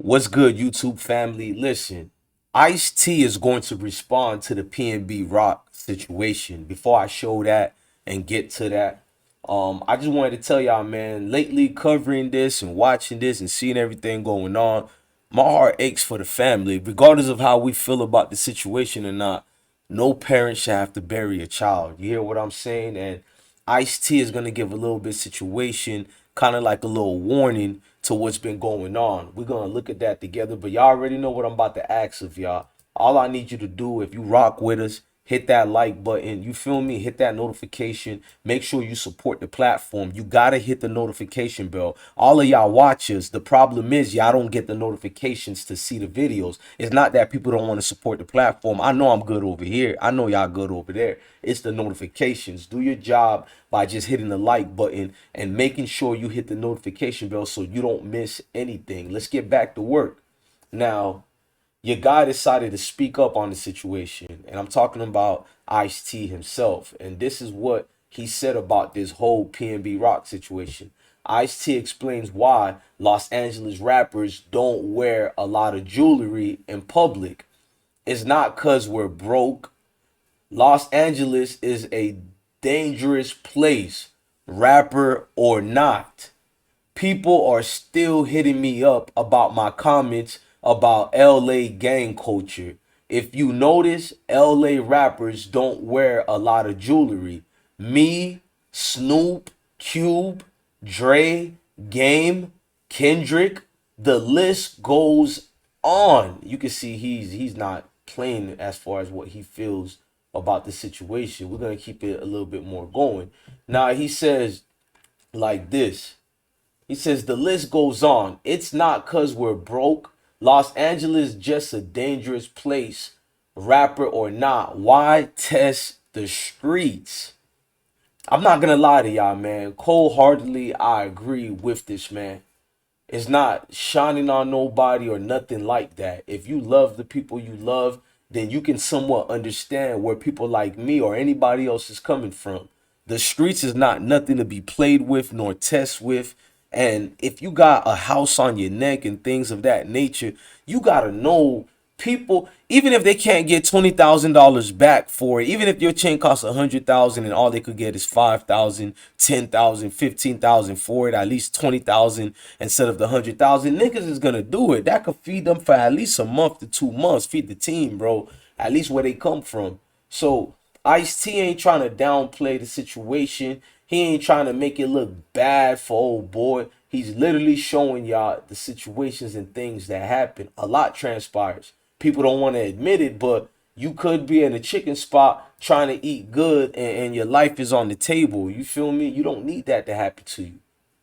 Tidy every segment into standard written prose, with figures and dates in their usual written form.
What's good, YouTube family? Listen, Ice-T is going to respond to the PNB Rock situation. Before I show that and get to that, I just wanted to tell y'all, man, lately covering this and watching this and seeing everything going on, my heart aches for the family. Regardless of how we feel about the situation or not, no parent should have to bury a child. You hear what I'm saying? And Ice-T is going to give a little bit situation, kind of like a little warning to what's been going on. We're going to look at that together, but y'all already know what I'm about to ask of y'all. All I need you to do, if you rock with us, hit that like button. You feel me? Hit that notification. Make sure you support the platform. You got to hit the notification bell. All of y'all watchers, the problem is y'all don't get the notifications to see the videos. It's not that people don't want to support the platform. I know I'm good over here. I know y'all good over there. It's the notifications. Do your job by just hitting the like button and making sure you hit the notification bell so you don't miss anything. Let's get back to work. Now, your guy decided to speak up on the situation, and I'm talking about Ice-T himself. And this is what he said about this whole PNB Rock situation. Ice-T explains why Los Angeles rappers don't wear a lot of jewelry in public. It's not because we're broke. Los Angeles is a dangerous place, rapper or not. People are still hitting me up about my comments about LA gang culture. If you notice, LA rappers don't wear a lot of jewelry. Me, Snoop, Cube, Dre, Game, Kendrick, the list goes on. You can see he's not playing as far as what he feels about the situation. We're gonna keep it a little bit more going. Now he says like this. He says the list goes on. It's not cause we're broke. Los Angeles just a dangerous place, rapper or not. Why test the streets? I'm not gonna lie to y'all, man. Cold-heartedly, I agree with this man. It's not shining on nobody or nothing like that. If you love the people you love, then you can somewhat understand where people like me or anybody else is coming from. The streets is not nothing to be played with nor test with. And if you got a house on your neck and things of that nature, you got to know people, even if they can't get $20,000 back for it, even if your chain costs 100,000 and all they could get is 5,000, 10,000, 15,000 for it, at least 20,000 instead of the 100,000, niggas is gonna do it. That could feed them for at least a month to 2 months, feed the team, bro. At least where they come from. So Ice-T ain't trying to downplay the situation. He ain't trying to make it look bad for old boy. He's literally showing y'all the situations and things that happen. A lot transpires. People don't want to admit it, but you could be in a chicken spot trying to eat good and your life is on the table. You feel me? You don't need that to happen to you.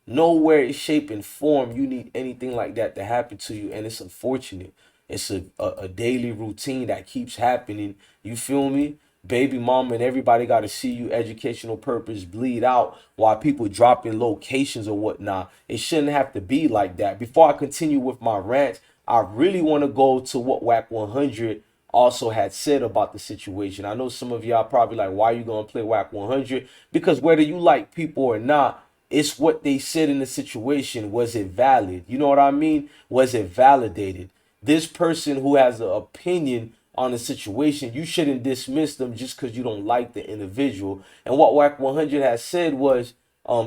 Nowhere in shape and form you need anything like that to happen to you, and it's unfortunate. It's a daily routine that keeps happening. You feel me? Baby mama and everybody got to see you educational purpose bleed out while people dropping locations or whatnot. It shouldn't have to be like that. Before I continue with my rant, I really want to go to what Whack 100 also had said about the situation. I know some of y'all probably like, why are you going to play Whack 100? Because whether you like people or not, it's what they said in the situation. Was it valid? You know what I mean? Was it validated? This person who has an opinion on the situation, you shouldn't dismiss them just because you don't like the individual. And what Whack 100 has said was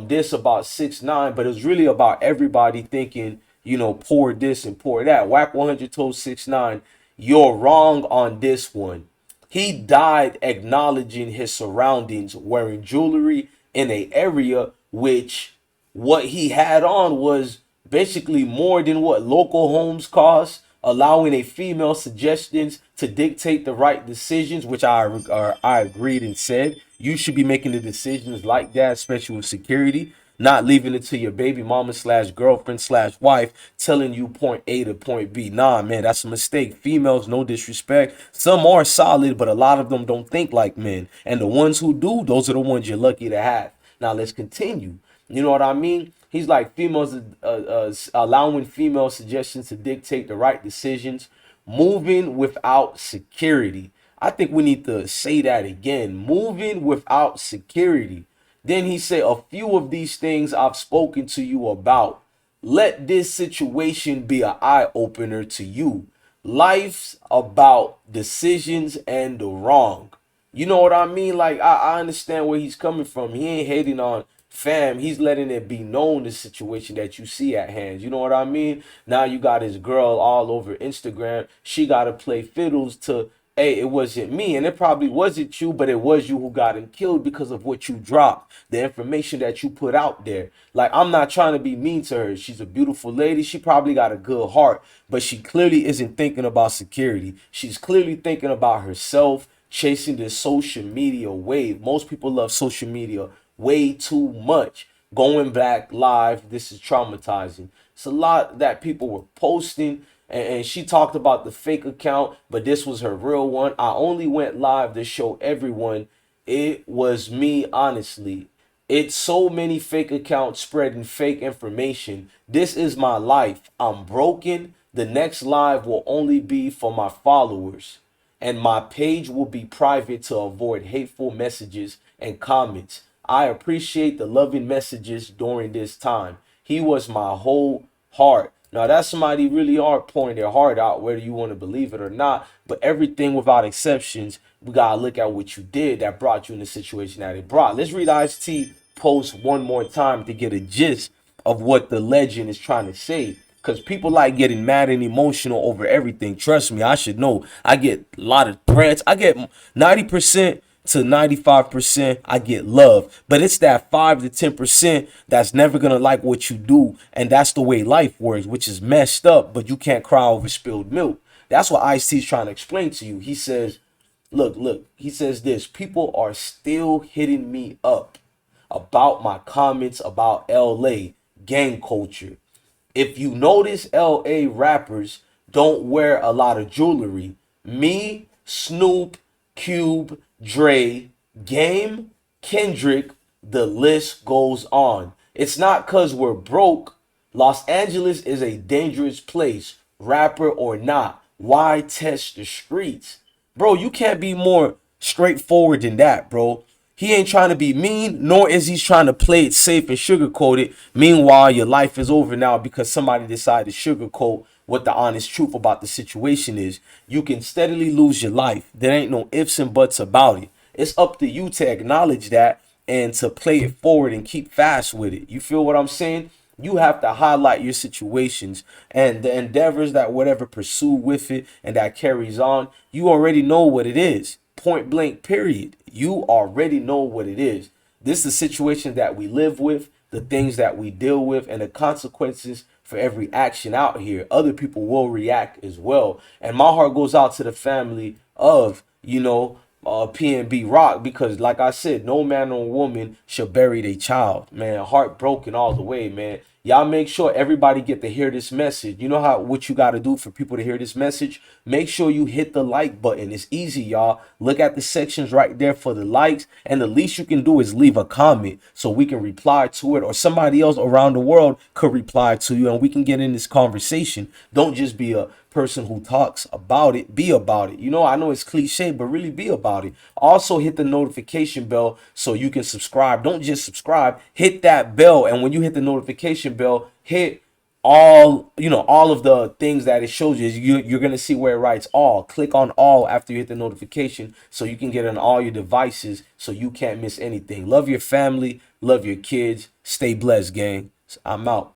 this about 6ix9ine, but it's really about everybody thinking, you know, pour this and pour that. Whack 100 told 6ix9ine, you're wrong on this one. He died acknowledging his surroundings, wearing jewelry in a area which what he had on was basically more than what local homes cost, allowing a female suggestions to dictate the right decisions, which I agreed and said you should be making the decisions like that, especially with security, not leaving it to your baby mama slash girlfriend slash wife telling you point A to point B. Nah, man, that's a mistake. Females, no disrespect. Some are solid, but a lot of them don't think like men. And the ones who do, those are the ones you're lucky to have. Now let's continue. You know what I mean? He's like females allowing female suggestions to dictate the right decisions, moving without security. I think we need to say that again. Moving without security. Then he said, a few of these things I've spoken to you about. let this situation be an eye opener to you. Life's about decisions and the wrong. You know what I mean? Like I understand where he's coming from. He ain't hating on fam. He's letting it be known the situation that you see at hand. You know what I mean? Now you got his girl all over Instagram. She gotta play fiddles to, hey, it wasn't me, and it probably wasn't you, but it was you who got him killed because of what you dropped, the information that you put out there. Like, I'm not trying to be mean to her. She's a beautiful lady. She probably got a good heart, but she clearly isn't thinking about security. She's clearly thinking about herself, chasing this social media wave. Most people love social media way too much. Going back live, this is traumatizing. It's a lot that people were posting, and she talked about the fake account, but this was her real one. I only went live to show everyone it was me, honestly. It's so many fake accounts spreading fake information. This is my life. I'm broken. The next live will only be for my followers, and my page will be private to avoid hateful messages and comments. I appreciate the loving messages during this time. He was my whole heart. Now that's somebody really are pouring their heart out, whether you want to believe it or not. But everything without exceptions, we gotta look at what you did that brought you in the situation that it brought. Let's read Ice-T post one more time to get a gist of what the legend is trying to say. Because people like getting mad and emotional over everything. Trust me, I should know. I get a lot of threats. I get 90% to 95%. I get love. But it's that 5 to 10% that's never going to like what you do. And that's the way life works, which is messed up. But you can't cry over spilled milk. That's what Ice-T is trying to explain to you. He says, look, he says this. People are still hitting me up about my comments about LA gang culture. If you notice, LA rappers don't wear a lot of jewelry. Me, Snoop, Cube, Dre, Game, Kendrick, the list goes on. It's not cause we're broke. Los Angeles is a dangerous place, rapper or not. Why test the streets? Bro, you can't be more straightforward than that, bro. He ain't trying to be mean, nor is he trying to play it safe and sugarcoat it. Meanwhile, your life is over now because somebody decided to sugarcoat what the honest truth about the situation is. You can steadily lose your life. There ain't no ifs and buts about it. It's up to you to acknowledge that and to play it forward and keep fast with it. You feel what I'm saying? You have to highlight your situations and the endeavors that whatever pursue with it and that carries on. You already know what it is. Point blank, period. You already know what it is. This is the situation that we live with, the things that we deal with, and the consequences for every action out here. Other people will react as well. And my heart goes out to the family of, PNB Rock, because like I said, no man or woman should bury their child. Man, heartbroken all the way, man. Y'all make sure everybody get to hear this message. You know what you got to do for people to hear this message? Make sure you hit the like button. It's easy, y'all. Look at the sections right there for the likes, and the least you can do is leave a comment so we can reply to it, or somebody else around the world could reply to you and we can get in this conversation. Don't just be a person who talks about it, be about it. I know it's cliche, but really be about it. Also hit the notification bell so you can subscribe. Don't just subscribe, hit that bell, and when you hit the notification bell, hit all of the things that it shows you. You're gonna see where it writes all. Click on all after you hit the notification so you can get on all your devices so you can't miss anything. Love your family, love your kids, stay blessed, gang. I'm out.